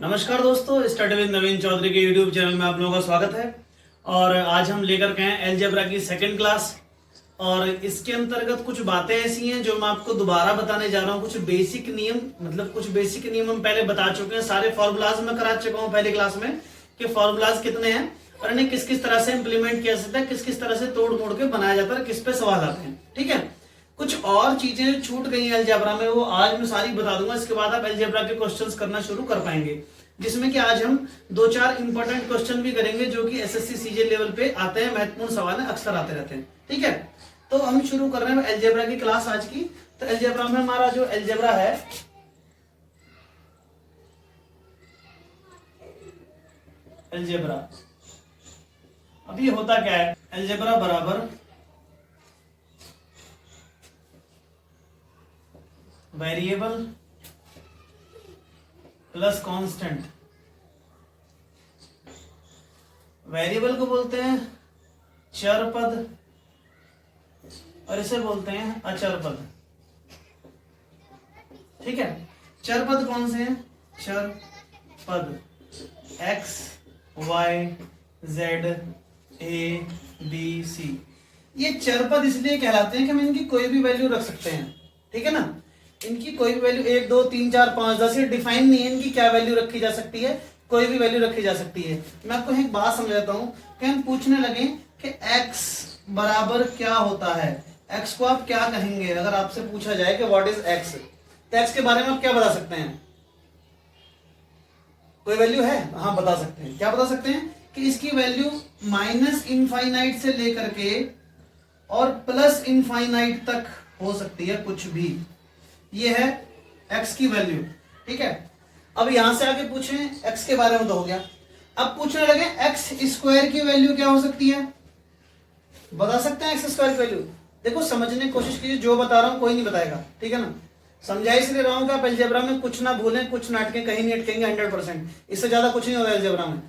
नमस्कार दोस्तों, study with नवीन चौधरी के यूट्यूब चैनल में आप लोगों का स्वागत है। और आज हम लेकर के हैं अलजेब्रा की सेकंड क्लास। और इसके अंतर्गत कुछ बातें ऐसी हैं जो मैं आपको दोबारा बताने जा रहा हूं। कुछ बेसिक नियम, मतलब कुछ बेसिक नियम हम पहले बता चुके हैं। सारे फॉर्मूलाज में करा चुका हूं पहले क्लास में कि फॉर्मूलाज कितने हैं और इन्हें किस किस तरह से इंप्लीमेंट किया जाता है, किस किस तरह से तोड़ मोड़ के बनाया जाता है, किस पे सवाल आते हैं। ठीक है, कुछ और चीजें छूट गई हैं अलजेब्रा में, वो आज मैं सारी बता दूंगा। इसके बाद आप अलजेब्रा के क्वेश्चंस करना शुरू कर पाएंगे, जिसमें कि आज हम 2-4 इंपॉर्टेंट क्वेश्चन भी करेंगे जो कि एसएससी सीजे लेवल पे आते हैं। महत्वपूर्ण सवाल है, अक्सर आते रहते हैं। ठीक है, तो हम शुरू कर रहे हैं अलजेब्रा की क्लास आज की। तो अलजेब्रा में हमारा जो अलजेब्रा है, अलजेब्रा अब ये होता क्या है? अलजेब्रा बराबर वेरिएबल प्लस कांस्टेंट। वेरिएबल को बोलते हैं चर पद और इसे बोलते हैं अचर पद। ठीक है, चर पद कौन से हैं? चर पद x, y, z, a, b, c। ये चर पद इसलिए कहलाते हैं कि हम इनकी कोई भी वैल्यू रख सकते हैं। ठीक है ना, इनकी कोई भी वैल्यू 1, 2, 3, 4, 5, 10 ये डिफाइन नहीं है इनकी क्या वैल्यू रखी जा सकती है। कोई भी वैल्यू रखी जा सकती है। मैं आपको एक बात समझाता हूं कि हम पूछने लगे कि x बराबर क्या होता है। x को आप क्या कहेंगे? अगर आपसे पूछा जाए कि व्हाट इज x, तो x के बारे में आप क्या बता सकते हैं? कोई वैल्यू है? हाँ, बता सकते हैं। क्या बता सकते हैं? कि इसकी वैल्यू माइनस इनफाइनाइट से लेकर के और प्लस इनफाइनाइट तक हो सकती है, कुछ भी। ये है x की वैल्यू। ठीक है, अब यहां से आगे पूछें x के बारे में तो हो गया। अब पूछने लगे x स्क्वायर की वैल्यू क्या हो सकती है? बता सकते हैं x स्क्वायर की वैल्यू? देखो, समझने की कोशिश कीजिए, जो बता रहा हूं कोई नहीं बताएगा। ठीक है ना, समझा इसलिए रहा हूं कि आप अलजेब्रा में कुछ ना भूलें, कुछ ना अटके, कहीं नहीं अटकेंगे 100%। इससे ज्यादा कुछ नहीं होगा अलजेब्रा में।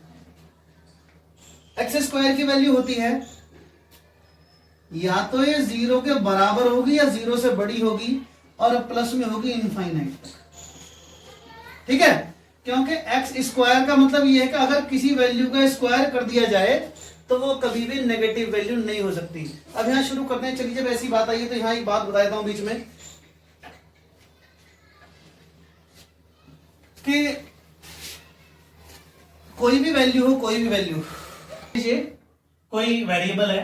x स्क्वायर की वैल्यू होती है या तो ये 0 के बराबर होगी या 0 से बड़ी होगी और प्लस में होगी इनफाइनाइट तक। ठीक है, क्योंकि एक्स स्क्वायर का मतलब ये है कि अगर किसी वैल्यू का स्क्वायर कर दिया जाए तो वो कभी भी नेगेटिव वैल्यू नहीं हो सकती। अब यहां शुरू करते हैं। चलिए, जब ऐसी बात आई है तो यहां एक बात बता देता हूं बीच में कि कोई भी वैल्यू हो, कोई भी वैल्यू, कोई वेरिएबल है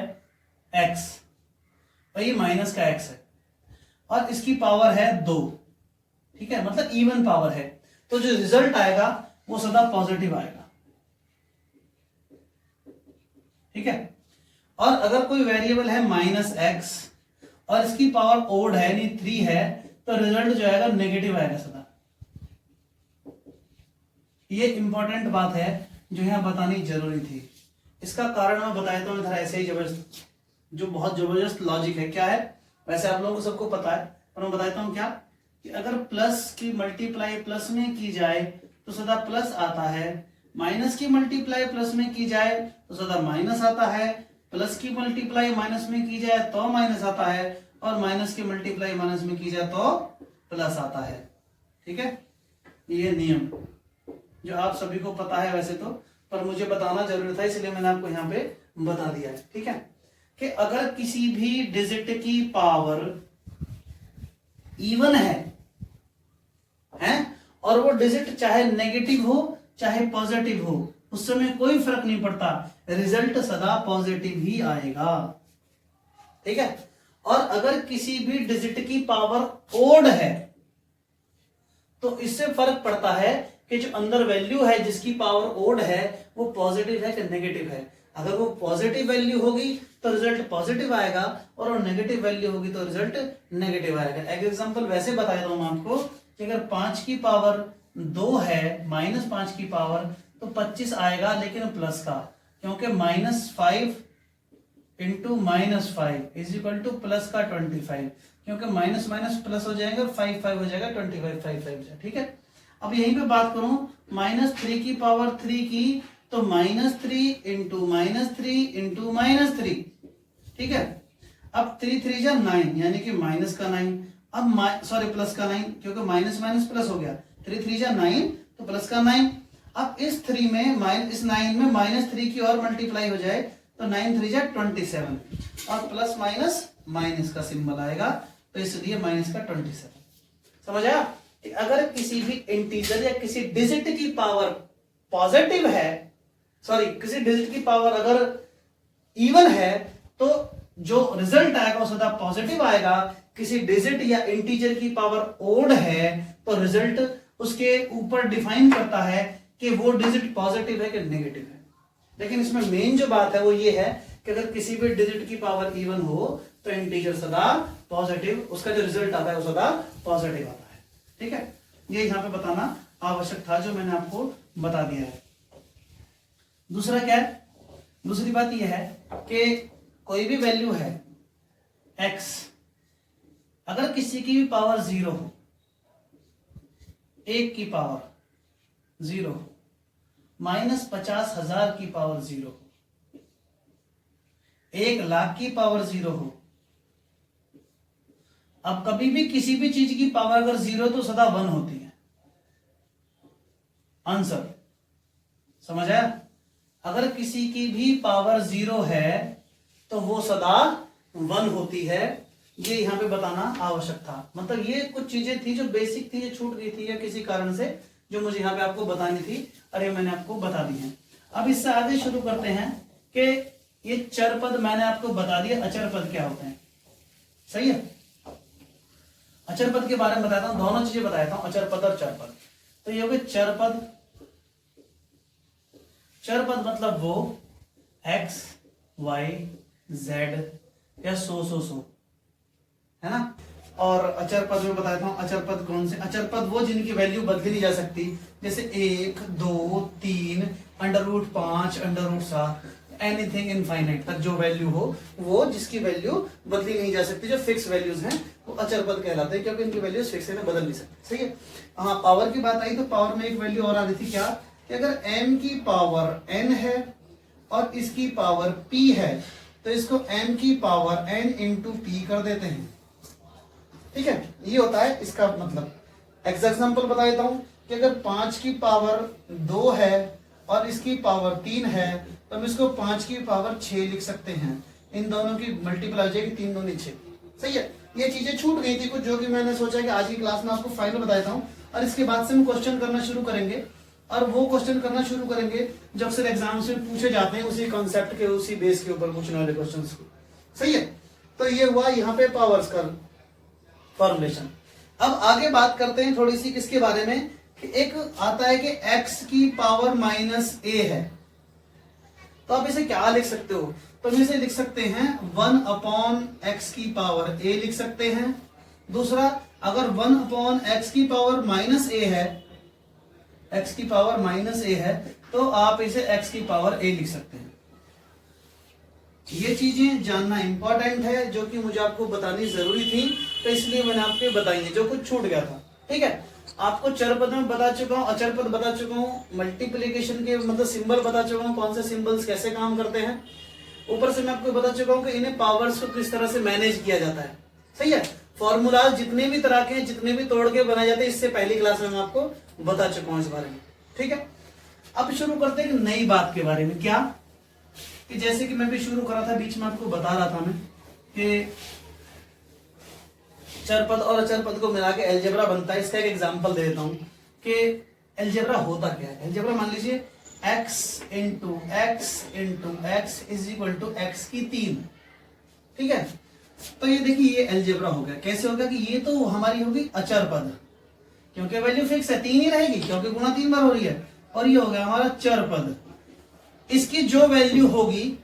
x और ये माइनस का x है और इसकी पावर है 2। ठीक है, मतलब इवन पावर है, तो जो रिजल्ट आएगा वो सदा पॉजिटिव आएगा। ठीक है, और अगर कोई वेरिएबल है माइनस एक्स और इसकी पावर ओड है, यानी 3 है, तो रिजल्ट जो आएगा नेगेटिव आएगा सदा। ये इंपॉर्टेंट बात है जो यहां बतानी जरूरी थी। इसका कारण मैं बता देता हूं इधर, ऐसे ही जबरदस्त, जो बहुत जबरदस्त लॉजिक है। क्या है? वैसे आप लोगों को सबको पता है, पर मैं बताता हूं क्या, कि अगर प्लस की मल्टीप्लाई प्लस में की जाए तो सदा प्लस आता है, माइनस की मल्टीप्लाई प्लस में की जाए तो सदा माइनस आता है, प्लस की मल्टीप्लाई माइनस में की जाए तो माइनस आता है, और माइनस की मल्टीप्लाई माइनस में की जाए तो प्लस आता है। ठीक है, ये नियम जो आप सभी को पता है वैसे तो, पर मुझे बताना जरूरी था इसलिए मैंने आपको यहाँ पे बता दिया है। ठीक है, कि अगर किसी भी डिजिट की पावर इवन है और वो डिजिट चाहे नेगेटिव हो चाहे पॉजिटिव हो, उस समय कोई फर्क नहीं पड़ता, रिजल्ट सदा पॉजिटिव ही आएगा। ठीक है, और अगर किसी भी डिजिट की पावर ओड है तो इससे फर्क पड़ता है कि जो अंदर वैल्यू है जिसकी पावर ओड है वो पॉजिटिव है कि नेगेटिव है। अगर वो पॉजिटिव वैल्यू होगी तो रिजल्ट पॉजिटिव आएगा, और वो नेगेटिव वैल्यू होगी तो रिजल्ट नेगेटिव आएगा। एक एग्जांपल वैसे बता देता हूं आपको कि अगर 5 की पावर 2 है, माइनस 5 की पावर, तो 25 आएगा, लेकिन प्लस का, क्योंकि -5 into -5 is equal two plus का 25, क्योंकि माइनस माइनस प्लस हो जाएगा और 5 5 हो जाएगा, 25 5 5। ठीक है, अब यहीं पे बात करूं -3 की पावर 3 की, तो -3 इंटू -3 इंटू -3। ठीक है, अब 3 3 जा 9, यानी कि माइनस का 9, अब सॉरी प्लस का 9, क्योंकि माइनस माइनस प्लस हो गया, 3 3 जा 9 तो प्लस का 9। अब इस 3 में इस 9 में -3 की और मल्टीप्लाई हो जाए तो 9 3 जा 27 और प्लस माइनस माइनस का सिंबल आएगा, तो इसलिए माइनस का 27। समझ आया? अगर किसी भी इंटीजर या किसी डिजिट की पावर पॉजिटिव है, सॉरी किसी डिजिट की पावर अगर इवन है तो जो रिजल्ट आएगा वो सदा पॉजिटिव आएगा। किसी डिजिट या इंटीजर की पावर ओड है तो रिजल्ट उसके ऊपर डिफाइन करता है कि वो डिजिट पॉजिटिव है कि नेगेटिव है। लेकिन इसमें मेन जो बात है वो ये है कि अगर किसी भी डिजिट की पावर इवन हो तो इंटीजर सदा पॉजिटिव, उसका जो रिजल्ट आता है वो सदा पॉजिटिव आता है। ठीक है, ये यहां पे बताना आवश्यक था जो मैंने आपको बता दिया है। दूसरा क्या है? दूसरी बात यह है कि कोई भी वैल्यू है x, अगर किसी की भी पावर 0 हो, 1 की पावर 0 हो, -50,000 की पावर 0 हो, 1,00,000 की पावर 0 हो। अब कभी भी किसी भी चीज की पावर अगर 0 तो सदा 1 होती है। आंसर समझ आया? अगर किसी की भी पावर 0 है तो वो सदा 1 होती है। ये यहां पे बताना आवश्यक था। मतलब ये कुछ चीजें थी जो बेसिक थी, ये छूट गई थी या किसी कारण से जो मुझे यहां पे आपको बतानी थी, अरे मैंने आपको बता दी है। अब इससे आगे शुरू करते हैं कि ये चर पद मैंने आपको बता दिया, अचर पद क्या होते हैं। सही है, अचर पद के बारे में बताता हूं, दोनों चीजें बताता हूं, अचर पद और चर पद। तो ये हो गए चर पद। चर पद मतलब वो x, y, z या सो है ना। और अचर पद में बताता हूं, अचर पद कौन से? अचर पद वो जिनकी वैल्यू बदली नहीं जा सकती, जैसे 1, 2, 3, √5, √7, एनीथिंग इनफाइनाइट तक जो वैल्यू हो, वो जिसकी वैल्यू बदली नहीं जा सकती, जो फिक्स वैल्यूज हैं वो अचर पद कहलाते हैं, क्योंकि इनकी वैल्यूज फिक्स है ना, बदल नहीं सकती। सही है। हाँ, पावर की बात आई तो पावर में एक वैल्यू और आ रही थी क्या, कि अगर m की पावर n है और इसकी पावर p है तो इसको m की पावर n इंटू p कर देते हैं। ठीक है, ये होता है इसका मतलब। एग्जाम्पल बता देता हूं कि अगर 5 की पावर 2 है और इसकी पावर 3 है तो हम इसको 5 की पावर 6 लिख सकते हैं। इन दोनों की मल्टीप्लाई हो जाएगी, 3 दूनी 6। सही है। ये चीजें छूट गई थी कुछ, जो कि मैंने सोचा कि आज की क्लास में आपको फाइनल बता देता हूं, और इसके बाद से हम क्वेश्चन करना शुरू करेंगे। और वो क्वेश्चन करना शुरू करेंगे जब सिर्फ एग्जाम से पूछे जाते हैं, उसी कॉन्सेप्ट के, उसी बेस के ऊपर पूछने वाले क्वेश्चन को। सही है। तो ये हुआ यहाँ पे पावर्स का फॉर्मुलेशन। अब आगे बात करते हैं थोड़ी सी किसके बारे में, कि एक आता है कि x की पावर -a है, तो आप इसे क्या लिख सकते हो? तो हम इसे लिख सकते हैं 1/x की पावर a लिख सकते हैं। दूसरा, अगर 1/x की पावर -a है, x की पावर -a है, तो आप इसे x की पावर a लिख सकते हैं। ये चीजें जानना इंपॉर्टेंट है, जो कि मुझे आपको बतानी जरूरी थी, तो इसलिए मैंने आपको बताई है, जो कुछ छूट गया था। ठीक है, आपको चर पद में बता चुका हूं, अचर पद बता चुका हूं, मल्टीप्लिकेशन के मतलब सिंबल बता चुका हूं, कौन से सिंबल्स कैसे काम करते हैं। ऊपर से मैं आपको बता चुका हूं कि इन्हें पावर्स को किस तरह से मैनेज किया जाता है। सही है। फॉर्मूलाज जितने भी तरह के, जितने भी तोड़ के बनाए जाते हैं, इससे पहली क्लास में मैं आपको बता चुका हूं इस बारे में। ठीक है, अब शुरू करते हैं नई बात के बारे में। क्या कि जैसे कि मैं भी शुरू करा था, बीच में आपको बता रहा था मैं कि चर पद और अचर पद को मिला के एलजेब्रा बनता है। इसका एक एग्जांपल दे देता हूं कि एलजेब्रा होता क्या है। एलजेब्रा मान लीजिए x into x is equal to x की 3। ठीक है, तो ये देखिए ये एलजेब्रा हो गया। कैसे होगा कि ये तो हमारी होगी अचर पद, क्योंकि वैल्यू फिक्स है, 3 ही रहेगी, क्योंकि गुणा 3 बार हो रही है। और ये हो गया हमारा चर पद। इसकी जो वैल्यू होगी,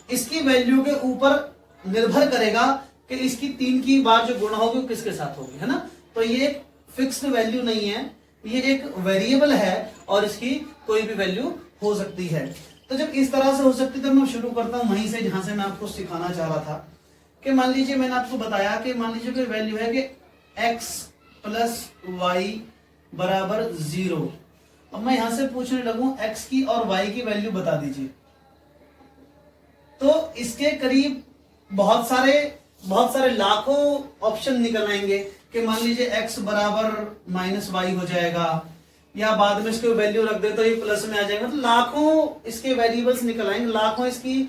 इसकी वैल्यू के ऊपर निर्भर करेगा कि इसकी 3 की बार जो गुणा होगी वो किसके साथ होगी, है ना। तो ये एक फिक्स्ड वैल्यू नहीं है, ये एक वेरिएबल है और इसकी कोई भी वैल्यू हो सकती है। तो जब इस तरह से हो सकती है तो मैं शुरू करता हूं वहीं से जहां से मैं आपको सिखाना चाह रहा था कि मान लीजिए मैंने आपको बताया कि मान लीजिए कोई वैल्यू है कि x प्लस वाई बराबर 0। अब मैं यहां से पूछने लगूं x की और y की वैल्यू बता दीजिए, तो इसके करीब बहुत सारे लाखों ऑप्शन निकल आएंगे कि मान लीजिए x बराबर -y हो जाएगा, या बाद में इसके वैल्यू रख दे तो ये प्लस में आ जाएगा। मतलब लाखों इसके वेरिएबल्स निकल आएंगे, लाखों इसकी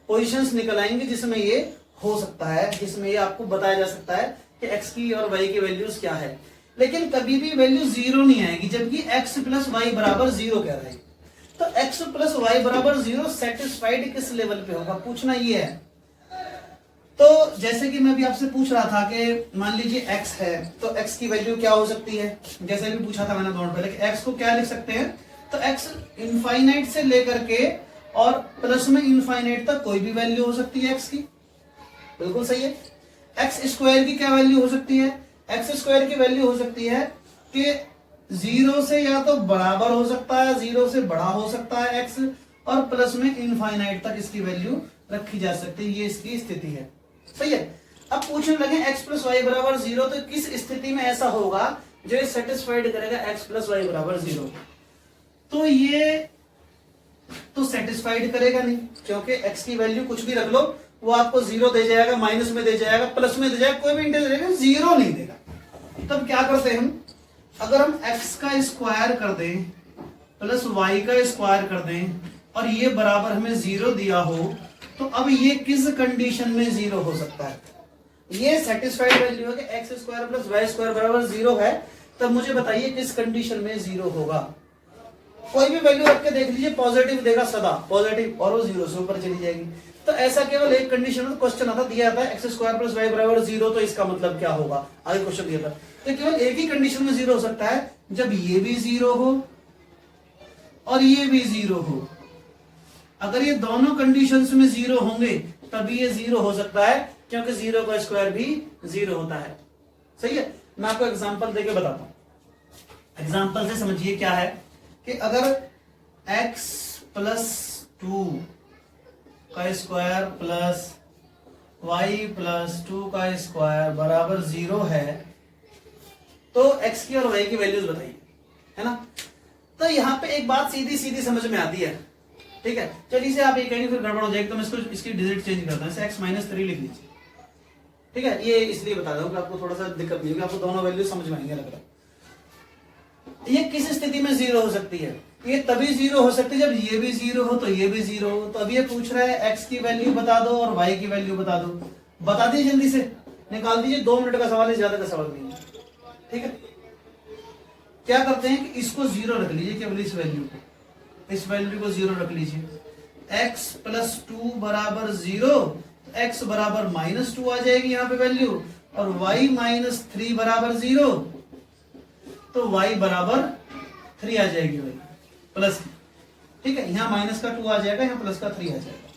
पोजीशंस निकल आएंगे जिसमें ये हो सकता है, जिसमें ये आपको बताया जा सकता है कि x की और y की वैल्यूज क्या है। लेकिन कभी भी वैल्यू जीरो नहीं आएगी, जबकि x प्लस वाई बराबर जीरो कह रहे हैं। तो x प्लस वाई बराबर जीरो सेटिस्फाइड किस लेवल पे होगा, पूछना ये है। तो जैसे कि मैं भी आपसे पूछ रहा था कि मान लीजिए x है, तो x की वैल्यू क्या हो सकती है, जैसे भी पूछा था मैंने नोट पहले कि x को क्या लिख सकते हैं, तो x इनफाइनाइट से लेकर के और प्लस में इनफाइनाइट तक कोई भी वैल्यू हो सकती है x की, बिल्कुल सही है। एक्स स्क्वायर की क्या वैल्यू हो सकती है, एक्स स्क्वायर की वैल्यू हो सकती है कि जीरो से या तो बराबर हो सकता है, जीरो से बड़ा हो सकता है एक्स, और प्लस में इनफाइनाइट तक इसकी वैल्यू रखी जा सकती है, ये इसकी स्थिति है, सही है। अब पूछने लगे एक्स प्लस वाई बराबर जीरो, तो किस स्थिति में ऐसा होगा जो सेटिस्फाइड करेगा एक्स प्लस वाई बराबर जीरो, तो ये तो सेटिस्फाइड करेगा नहीं, क्योंकि x की वैल्यू कुछ भी रख लो वो आपको जीरो दे जाएगा, माइनस में दे जाएगा, प्लस में दे जाएगा, कोई भी इंटीजर देगा, जीरो नहीं देगा। तब क्या करते हैं हम, अगर हम x का स्क्वायर कर दें प्लस y का स्क्वायर कर दें और ये बराबर हमें जीरो दिया हो, तो अब ये किस कंडीशन में जीरो हो सकता है, ये सेटिस्फाइड वैल्यू है कि x square plus y square बराबर जीरो है, तब मुझे बताइए किस कंडीशन में जीरो होगा। कोई भी वैल्यू रख के देख लीजिए, पॉजिटिव देगा सदा पॉजिटिव, और वो जीरो से ऊपर चली जाएगी। तो ऐसा केवल एक कंडीशन में क्वेश्चन आता दिया था एक्स स्क्वायर प्लस वाई बराबर जीरो, तो इसका मतलब क्या होगा, आगे क्वेश्चन दिया था। तो केवल एक ही कंडीशन में जीरो हो सकता है, जब ये भी जीरो हो और ये भी जीरो हो। अगर ये दोनों कंडीशंस में जीरो होंगे तभी ये जीरो हो सकता है, क्योंकि जीरो का स्क्वायर भी जीरो होता है, सही है। मैं आपको एग्जांपल देके बताता हूं, एग्जांपल से समझिए क्या है कि अगर x प्लस 2 का स्क्वायर प्लस y प्लस 2 का स्क्वायर बराबर जीरो है, तो x की और y की वैल्यूज बताइए, है ना। तो यहाँ पे एक बात सीधी सीधी समझ में आती है, ठीक है। चलिए इसे आप ये कहेंगे फिर गड़बड़ हो जाएगी, तो मैं इसको इसकी डिजिट चेंज करता हूं, इसे x माइनस 3 लिख लीजिए, ठीक है। ये इसलिए बता रहा हूं कि आपको थोड़ा सा दिक्कत नहीं होगी, आपको दोनों वैल्यू समझ में आएंगे लग रहा है। ये किस स्थिति में जीरो हो सकती है, ये तभी जीरो हो सकती है जब ये भी जीरो हो तो ये भी जीरो हो। तो अब ये पूछ रहा है x की वैल्यू बता दो और y की वैल्यू बता दो, बता दीजिए जल्दी से, निकाल दीजिए, 2 मिनट का सवाल है, ज्यादा का सवाल नहीं है, ठीक है। क्या करते हैं कि इसको जीरो रख लीजिए, केवल इस वैल्यू को, इस वैल्यू को जीरो रख लीजिए। x प्लस 2 बराबर जीरो, x बराबर माइनस 2 आ जाएगी यहाँ पे वैल्यू, और y माइनस 3 बराबर जीरो, तो y बराबर 3 आ जाएगी भाई, प्लस, ठीक है। यहाँ माइनस का 2 आ जाएगा, यहाँ प्लस का 3 आ जाएगा,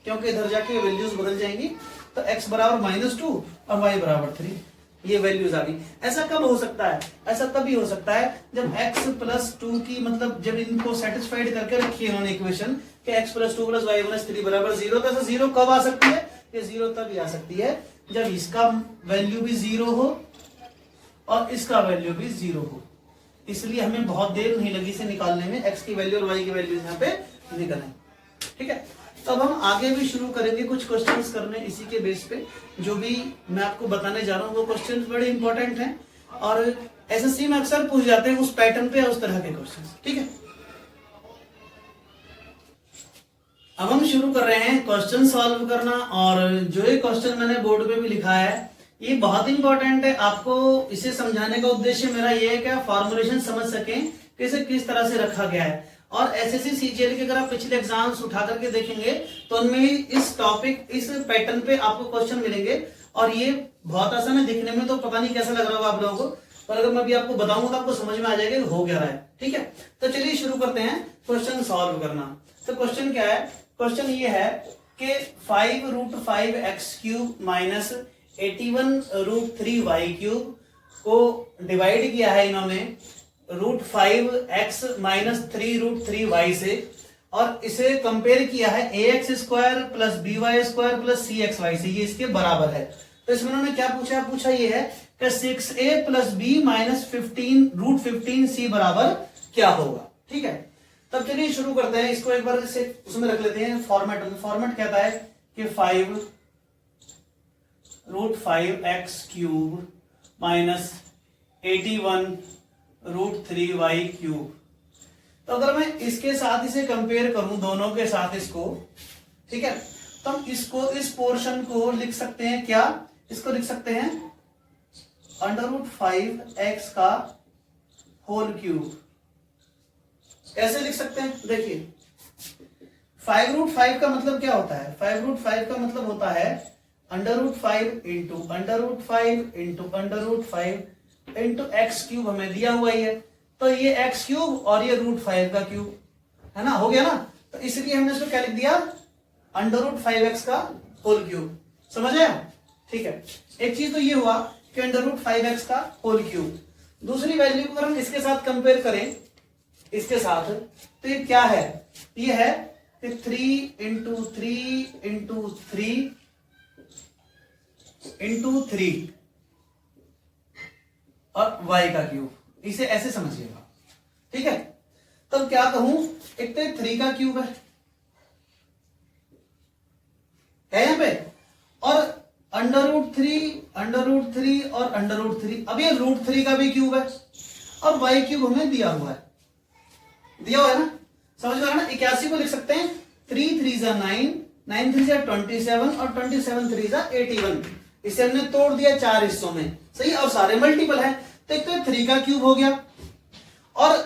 क्योंकि इधर जाके वैल्यूज बदल जाएंगी। तो x बराबर माइनस 2 और y बराबर 3, ये वैल्यूज आ गई। ऐसा कब हो सकता है, ऐसा तभी हो सकता है जब x प्लस 2 की, मतलब जब इनको सेटिस्फाइड करके रखी है उन्होंने इक्वेशन कि x plus 2 plus y minus 3 बराबर जीरो। तो ऐसा जीरो कब आ सकती है, ये जीरो तभी आ सकती है जब इसका वैल्यू भी जीरो हो और इसका वैल्यू भी जीरो हो। इसलिए हमें बहुत देर नहीं लगी इसे निकालने में, x की वैल्यू और y की वैल्यू यहाँ पे निकल आए, ठीक है। तो अब हम आगे भी शुरू करेंगे कुछ क्वेश्चंस करने इसी के बेस पे, जो भी मैं आपको बताने जा रहा हूँ वो क्वेश्चंस बड़े इंपॉर्टेंट हैं और एसएससी में अक्सर पूछ जाते हैं उस पैटर्न पे, उस तरह के क्वेश्चंस, ठीक है। अब हम शुरू कर रहे हैं क्वेश्चन सॉल्व करना, और जो ये क्वेश्चन मैंने बोर्ड पे भी लिखा है ये बहुत इंपॉर्टेंट है। आपको इसे समझाने का उद्देश्य मेरा ये है कि आप फॉर्मुलेशन समझ सकें कि इसे किस तरह से रखा गया है। और एसएससी सीजीएल के अगर आप पिछले एग्जाम्स उठा करके देखेंगे तो उनमें इस टॉपिक, इस पैटर्न पे आपको क्वेश्चन मिलेंगे, और ये बहुत आसान है दिखने में, तो पता नहीं कैसा लग रहा होगा आप लोगों को, पर अगर मैं अभी आपको बताऊंगा तो आपको समझ में आ जाएगा हो क्या रहा है, ठीक है। तो चलिए शुरू करते हैं क्वेश्चन सॉल्व करना। तो क्वेश्चन क्या है, क्वेश्चन ये है कि 5√5x³ माइनस 81√3y³ को डिवाइड किया है इन्होंने √5x माइनस 3√3y से, और इसे कंपेयर किया है ax² plus by² plus cxy से, ये इसके बराबर है। तो इसमें उन्होंने क्या पूछा, पूछा ये है कि 6a plus b minus 15√15c बराबर क्या होगा, ठीक है। तब चलिए शुरू करते हैं, इसको एक बार से उसमें रख लेते हैं फॉर्मेट में। फॉर्मेट कहता है कि 5√5x³ माइनस 81 √3y³। तो अगर मैं इसके साथ इसे कंपेयर करूं, दोनों के साथ इसको, ठीक है, तो हम इसको, इस पोर्शन को लिख सकते हैं क्या, इसको लिख सकते हैं √5x का होल क्यूब। कैसे लिख सकते हैं, देखिए 5√5 का मतलब क्या होता है, 5√5 का मतलब होता है √5 इंटू एक्स क्यूब, हमें दिया हुआ ही है, तो ये एक्स क्यूब और ये √5 का क्यूब है ना, हो गया ना। तो इसलिए हमने इसको क्या लिख दिया, √5x का होल क्यूब। समझ आया, ठीक है। एक चीज तो ये हुआ कि √5x का होल क्यूब। दूसरी वैल्यू को अगर हम इसके साथ कंपेयर करें, इसके साथ, तो ये क्या है, ये है 3 इंटू 3 इंटू 3 इंटू 3 और y का क्यूब। इसे ऐसे समझिएगा, ठीक है। तब क्या कहूं, एक तो 3 का क्यूब है यहां पे, और √3 और √3, अब ये √3 का भी क्यूब है, और y क्यूब हमें दिया हुआ है, ना, समझ में आ रहा ना। 81 को लिख सकते हैं 3 3 9, 9 3 27 और 27 3 81। इसे हमने तोड़ दिया 4 हिस्सों में, सही, और सारे मल्टीपल है। तो एक तो 3 का क्यूब हो गया, और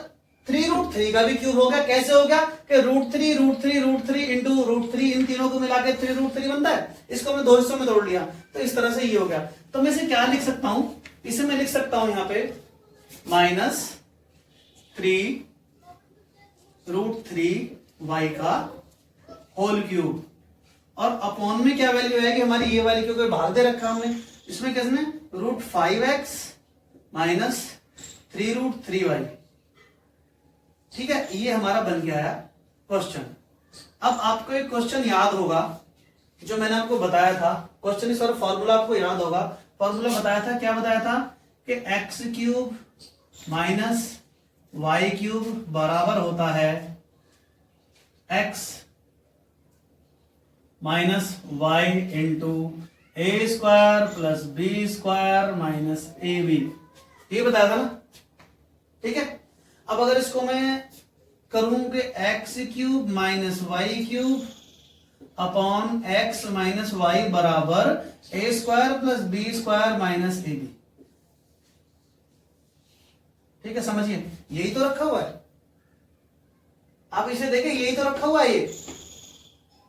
3√3 का भी क्यूब हो गया। कैसे हो गया कि √3 इंटू √3, इन तीनों को मिला के 3√3 बनता है, इसको हमने 2 हिस्सों में तोड़ लिया, तो इस तरह से ये हो गया। तो मैं इसे क्या लिख सकता हूं, इसे मैं लिख सकता हूं यहां पे -3√3y का होल क्यूब, और अपॉन में क्या वैल्यू आएगी हमारी, ये वाली, क्योंकि भाग दे रखा हमने, इसमें किसने √5x माइनस 3√3y, ठीक है। ये हमारा बन गया है क्वेश्चन। अब आपको एक क्वेश्चन याद होगा जो मैंने आपको बताया था, क्वेश्चन इस और फॉर्मूला आपको याद होगा। फॉर्मूला बताया था, क्या बताया था कि x³ माइनस y³ बराबर होता है x minus y into a² plus b² minus ab। ये बताया था ना, ठीक है। अब अगर इसको मैं करूं कि x³ minus y³ upon x minus y बराबर a² plus b² minus ab, ठीक है, समझिए, यही तो रखा हुआ है। आप इसे देखें, यही तो रखा हुआ है,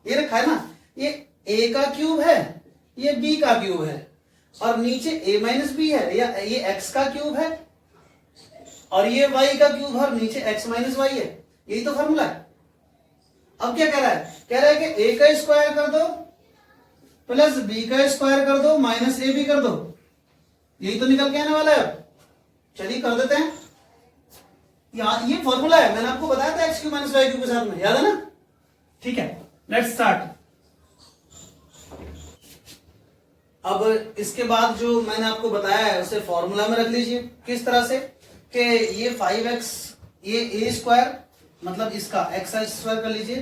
ये रखा है ना, ये a का क्यूब है, ये b का क्यूब है, और नीचे a माइनस बी है, या ये x का क्यूब है, और ये y का क्यूब है, और नीचे x माइनस वाई है। यही तो फॉर्मूला है। अब क्या कह रहा है, कह रहा है कि a का स्क्वायर कर दो प्लस b का स्क्वायर कर दो माइनस a भी कर दो। यही तो निकल के आने वाला है। चलिए कर देते हैं, ये फॉर्मूला है, मैंने आपको बताया था x³ माइनस y³ के साथ में, याद है ना, ठीक है। Let's start. अब इसके बाद जो मैंने आपको बताया है उसे फॉर्मूला में रख लीजिए। किस तरह से कि ये 5x, ये a² मतलब इसका x² कर लीजिए,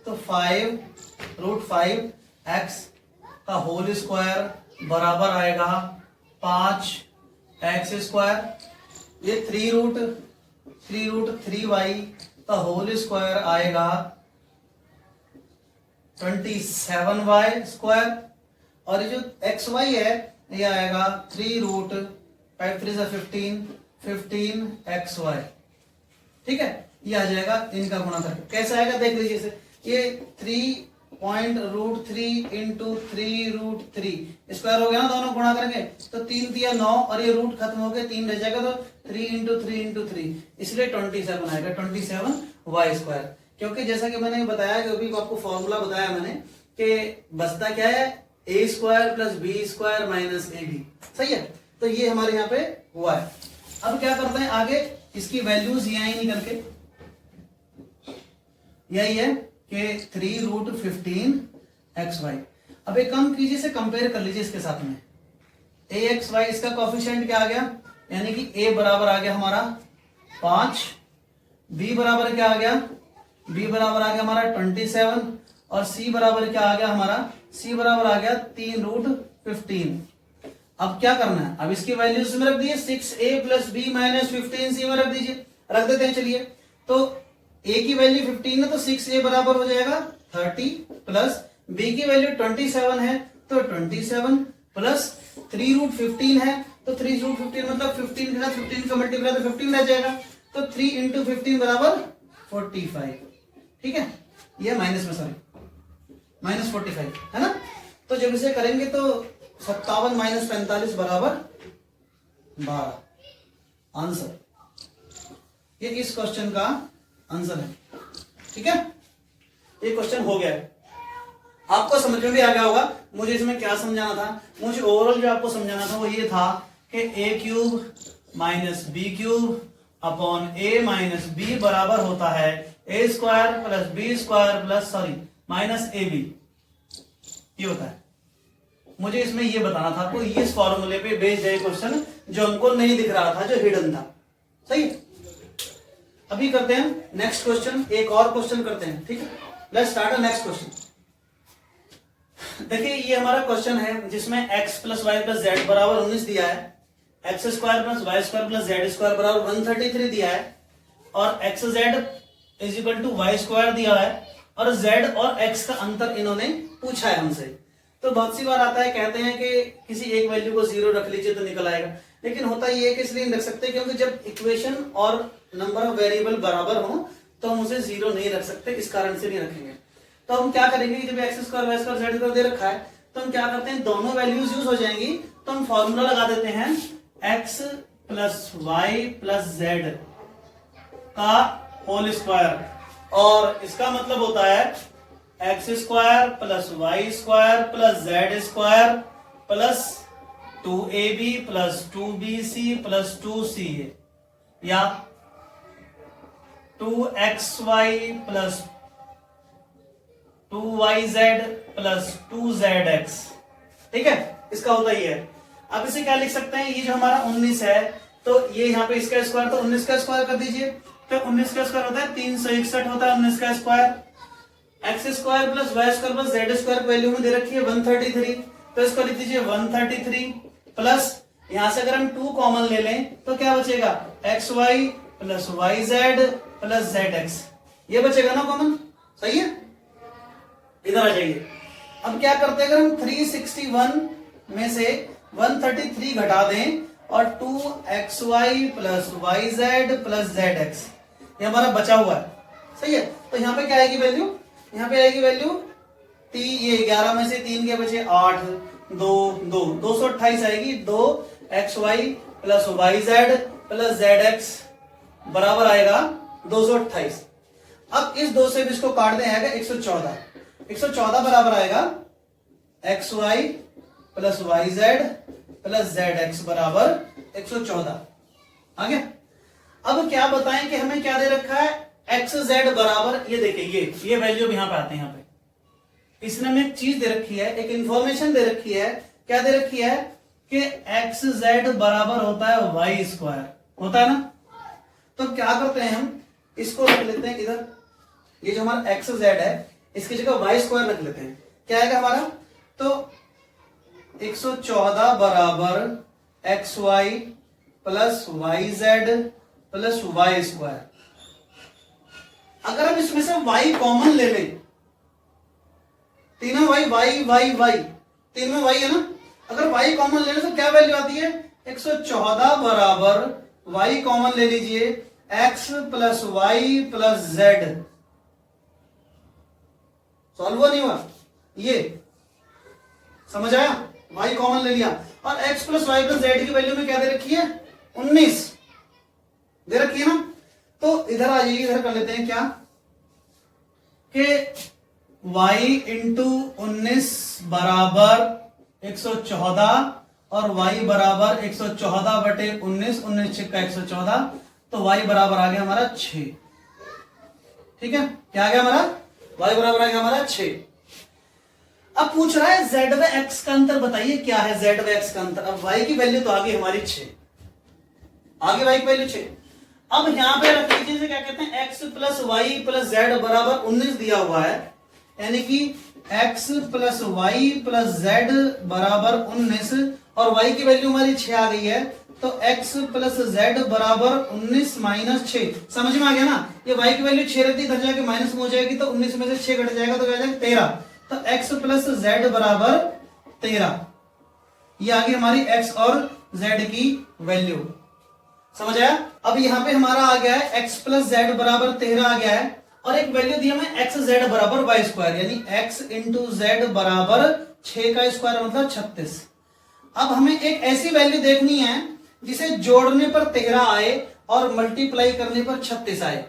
तो 5√5x का होल स्क्वायर बराबर आएगा 5x²। ये 3√3y का होल स्क्वायर आएगा 27y², और ये जो xy है ये आएगा 3√5×3=15xy, ठीक है। ये आ जाएगा इनका गुणा करके। कैसे आएगा देख लीजिए इसे, ये 3.√3 इंटू 3√3 स्क्वायर हो गया ना, दोनों गुणा करेंगे तो 3 दिया 9, और ये रूट खत्म हो गया, 3 रह जाएगा, तो 3 इंटू 3 इंटू 3, इसलिए 27 आएगा, 27y²। क्योंकि जैसा कि मैंने बताया, कि अभी आपको फॉर्मूला बताया मैंने कि बचता क्या है, a² plus b² minus ab, सही है। तो ये हमारे यहाँ पे हुआ है। अब क्या करते हैं आगे, इसकी वैल्यूज यहां ही निकल के यही है कि 3√15xy। अब एक काम कीजिए, इसे कंपेयर कर लीजिए इसके साथ में, axy इसका कोफिशिएंट क्या आ गया, यानी कि a बराबर आ गया हमारा 5, b बराबर क्या आ गया, b बराबर आ गया हमारा 27, और c बराबर क्या आ गया हमारा, c बराबर आ गया 3√15। अब क्या करना है, अब इसकी वैल्यू इसमें रख दिए 6a plus B minus 15c में रख दीजिए, रख देते हैं। चलिए तो a की वैल्यू 15 है तो 6a बराबर हो जाएगा 30 प्लस b की वैल्यू 27 है तो 27 प्लस 3√15 है तो 3√15 मतलब 15 के साथ 15 का मल्टीप्लाई तो 15 रह जाएगा तो 3 इंटू 15 बराबर 45। ठीक है, ये माइनस में सॉरी माइनस 45 है ना। तो जब इसे करेंगे तो 57 माइनस 45 बराबर 12 आंसर। ये इस क्वेश्चन का आंसर है। ठीक है, ये क्वेश्चन हो गया है, आपको समझ में भी आ गया होगा। मुझे इसमें क्या समझाना था, मुझे ओवरऑल जो आपको समझाना था वो ये था कि a cube minus b cube upon a minus b बराबर होता है a square plus b square plus sorry minus a b, ये होता है। मुझे इसमें ये बताना था आपको, इस फॉर्मूले पे बेस्ड है क्वेश्चन जो हमको नहीं दिख रहा था, जो हिडन था। सही है, अभी करते हैं नेक्स्ट क्वेश्चन, एक और क्वेश्चन करते हैं। ठीक है, लेट्स स्टार्ट नेक्स्ट क्वेश्चन। देखिए ये हमारा क्वेश्चन है जिसमें x plus y plus z बराबर 19 दिया है, x square plus y square plus z square बराबर 133 दिया है और x z is equal to y square दिया है और z और x का अंतर इन्होंने पूछा है हमसे। तो बहुत सी बार आता है, कहते हैं कि किसी एक वैल्यू को 0 रख लीजिए तो निकल आएगा, लेकिन होता ये है कि इसलिए नहीं रख सकते क्योंकि जब इक्वेशन और नंबर ऑफ वेरिएबल बराबर हो तो हम उसे 0 नहीं रख सकते, इस कारण से नहीं रखेंगे। तो हम क्या करेंगे, जब X square Y square Z square दे रखा है तो हम क्या करते हैं, दोनों वैल्यूज यूज हो जाएंगी तो हम फॉर्मूला लगा देते हैं x plus y plus z का होल स्क्वायर और इसका मतलब होता है x square plus y square plus z square plus 2ab plus 2bc plus 2ca या 2xy plus 2yz plus 2zx। ठीक है, इसका होता ही है। अब इसे क्या लिख सकते हैं, ये जो हमारा 19 है तो ये यहाँ पे इसका स्क्वायर, तो 19 का स्क्वायर कर दीजिए, तो 19 का स्क्वायर होता है 361 होता है 19 का square. X square plus y square plus z square value में दे रखी है 133, तो इसको लिख दीजिए 133 प्लस यहां से अगर हम 2 कॉमन ले लें तो क्या बचेगा, x y plus y z plus z x, ये बचेगा ना कॉमन। सही है, इधर आ जाइए। अब क्या करते हैं, अगर हम 361 में से 133 घटा दें और 2xy plus y z plus z x ये हमारा बचा हुआ है। सही है, तो यहाँ पे क्या आएगी वैल्यू, यहाँ पे आएगी वैल्यू ये 11 में से 3 के बचे 8 2 2 228 आएगी। 2xy plus y z plus z x बराबर आएगा 228। अब इस 2 से भी इसको काट दें, आएगा 114। 114 बराबर आएगा xy plus y z plus z x बराबर 114। आ गया। अब क्या बताएं कि हमें क्या दे रखा है, एक्स जेड बराबर, ये देखिए ये वैल्यू यहां पे आते हैं, यहां पे इसने हमें एक चीज दे रखी है, एक इंफॉर्मेशन दे रखी है। क्या दे रखी है कि एक्स जेड बराबर होता है वाई स्क्वायर, होता है ना। तो क्या करते हैं, हम इसको रख लेते हैं इधर, ये जो हमारा एक्स जेड है इसकी जगह वाई स्क्वायर रख लेते हैं। क्या आएगा हमारा, तो 114 बराबर x y plus y z plus y square. अगर हम इसमें से y कॉमन ले लें, तीनों y y तीन में y है ना, अगर y कॉमन ले लें तो क्या वैल्यू आती है, 114 बराबर y कॉमन ले लीजिए x plus y plus z. Solve हुआ नहीं हुआ, ये समझ आया, y कॉमन ले लिया और x plus y plus z की वैल्यू में क्या दे रखी है, 19 दे रखी है ना। तो इधर आ जाइए, इधर कर लेते हैं क्या कि y इंटू 19 बराबर 114 और y बराबर 114 बटे 19, 19 छिक्का 114, तो y बराबर आ गया हमारा 6। ठीक है, क्या आ गया हमारा, y बराबर आ गया हमारा 6। अब पूछ रहा है z व x का अंतर बताइए, क्या है z व x का अंतर। अब y की वैल्यू तो आ गई हमारी 6, आगे y की वैल्यू 6। अब यहां पे रख लीजिए से क्या कहते हैं, x plus y plus z बराबर 19 दिया हुआ है, यानी कि x plus y plus z बराबर 19 और y की वैल्यू हमारी 6 आ गई है, तो x प्लस जेड बराबर 19 माइनस 6। समझ में आ गया ना? ये y की वैल्यू 6 रहती, इधर जाके माइनस में हो जाएगी, तो 19 में से 6 घट जाएगा तो क्या जाएगा 13। तो x प्लस जेड बराबर 13, ये आ गई हमारी x और z की वैल्यू। समझ आया? अब यहाँ पे हमारा आ गया है x प्लस जेड बराबर 13 आ गया है, और एक वैल्यू दी हमें x z बराबर y स्क्वायर, यानी x इंटू जेड बराबर 6 का स्क्वायर मतलब 36। अब हमें एक ऐसी वैल्यू देखनी है जिसे जोड़ने पर 13 आए और मल्टीप्लाई करने पर 36 आए।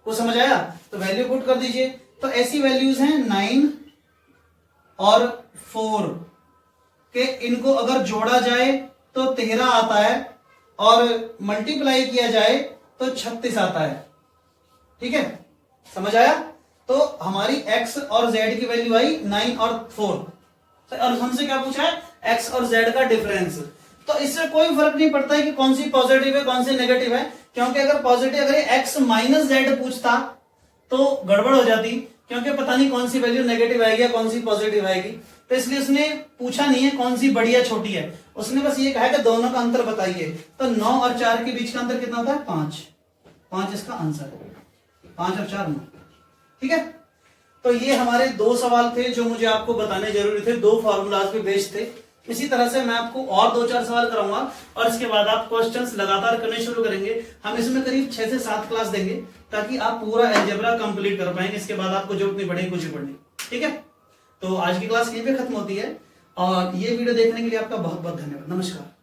को समझ आया? तो वैल्यू पुट कर दीजिए। तो ऐसी वैल्यूज हैं 9 और 4 के, इनको अगर जोड़ा जाए तो 13 आता है और मल्टीप्लाई किया जाए तो 36 आता है। ठीक है, समझ आया? तो हमारी x और z की वैल्यू आई 9 और 4, और हमसे क्या पूछा है? x और z का डिफरेंस। तो इससे कोई फर्क नहीं पड़ता है कि कौन सी पॉजिटिव है कौन सी नेगेटिव है, क्योंकि अगर पॉजिटिव, अगर x माइनस जेड पूछता तो गड़बड़ हो जाती, क्योंकि पता नहीं कौन सी वैल्यू नेगेटिव आएगी या कौन सी पॉजिटिव आएगी। तो इसलिए उसने पूछा नहीं है कौन सी बड़ी या छोटी है, उसने बस ये कहा कि दोनों का अंतर बताइए। तो 9 और 4 के बीच का अंतर कितना होता है? 5 इसका आंसर है, 5 और 4 9। ठीक है, तो ये हमारे 2 सवाल थे जो मुझे आपको बताने जरूरी थे, 2 फॉर्मूलाज पे बेस्ड थे। इसी तरह से मैं आपको और 2-4 सवाल कराऊंगा और इसके बाद आप क्वेश्चंस लगातार करने शुरू करेंगे। हम इसमें करीब 6 से 7 क्लास देंगे ताकि आप पूरा अलजेब्रा कंप्लीट कर पाएंगे। इसके बाद आपको जरूरत नहीं पड़ेगी कुछ पढ़ने। ठीक है, तो आज की क्लास यहीं पे खत्म होती है, और ये वीडियो देखने के लिए आपका बहुत बहुत धन्यवाद। नमस्कार।